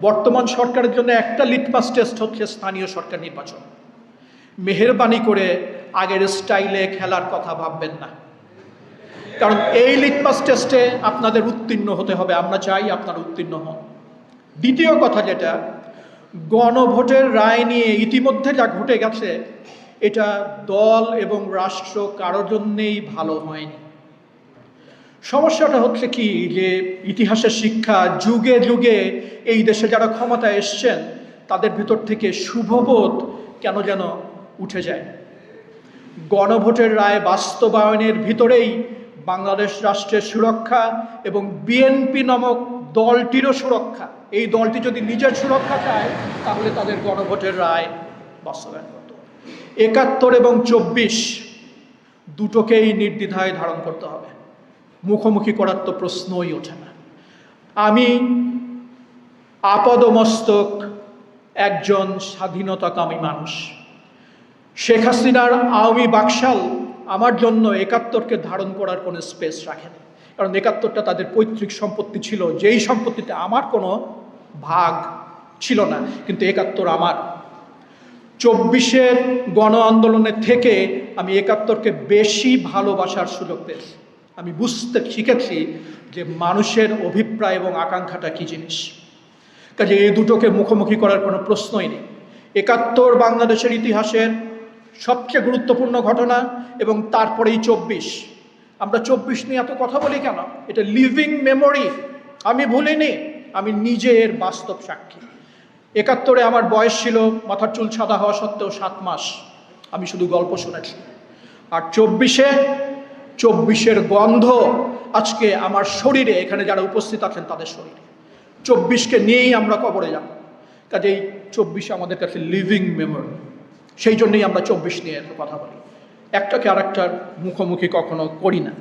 বর্তমান সরকারের জন্য একটা লিটমাস টেস্ট হচ্ছে স্থানীয় সরকার নির্বাচন। মেহেরবানি করে আগের স্টাইলে খেলার কথা ভাববেন না, কারণ এই লিটমাস টেস্টে আপনাদের উত্তীর্ণ হতে হবে। আমরা চাই আপনারা উত্তীর্ণ হন। দ্বিতীয় কথা যেটা, গণভোটের রায় নিয়ে ইতিমধ্যে যা ঘটে গেছে, এটা দল এবং রাষ্ট্র কারোর জন্যেই ভালো হয়নি। সমস্যাটা হচ্ছে কি, যে ইতিহাসের শিক্ষা, যুগে যুগে এই দেশে যারা ক্ষমতায় এসছেন তাদের ভিতর থেকে শুভবোধ কেন যেন উঠে যায়। গণভোটের রায় বাস্তবায়নের ভিতরেই বাংলাদেশ রাষ্ট্রের সুরক্ষা এবং বিএনপি নামক দলটিরও সুরক্ষা। এই দলটি যদি নিজের সুরক্ষা চায় তাহলে তাদের গণভোটের রায় বাস্তবায়ন করতে হবে। ৭১ এবং ২৪ দুটোকেই নির্দ্বিধায় ধারণ করতে হবে। মুখোমুখি করার তো প্রশ্নই ওঠে না। আমি আপাদমস্তক একজন স্বাধীনতাকামী মানুষ। শেখ হাসিনার আওয়ামী বাকশাল আমার জন্য ৭১কে ধারণ করার কোনো স্পেস রাখেনি, কারণ ৭১টা তাদের পৈতৃক সম্পত্তি ছিল, যেই সম্পত্তিতে আমার কোনো ভাগ ছিল না, কিন্তু ৭১ আমার। ২৪-এর গণ আন্দোলনের থেকে আমি ৭১কে বেশি ভালোবাসার সুযোগ পেয়েছি। আমি বুঝতে শিখেছি যে মানুষের অভিপ্রায় এবং আকাঙ্ক্ষাটা কী জিনিস। কাজে এই দুটোকে মুখোমুখি করার কোনো প্রশ্নই নেই। ৭১ বাংলাদেশের ইতিহাসের সবচেয়ে গুরুত্বপূর্ণ ঘটনা, এবং তারপরেই ২৪। আমরা ২৪ নিয়ে এত কথা বলি কেন? এটা লিভিং মেমোরি। আমি ভুলিনি, আমি নিজে এর বাস্তব সাক্ষী। ৭১-এ আমার বয়স ছিল, মাথার চুল সাদা হওয়া সত্ত্বেও ৭ মাস। আমি শুধু গল্প শুনেছি। আর ২৪-এর গন্ধ আজকে আমার শরীরে, এখানে যারা উপস্থিত আছেন তাদের শরীরে। ২৪-কে নিয়েই আমরা কবরে যাব। কাজেই ২৪ আমাদের কাছে লিভিং মেমোরি। সেই জন্যই আমরা ২৪ নিয়ে কথা বলি, একটাকে আরেকটার মুখোমুখি কখনো করি না।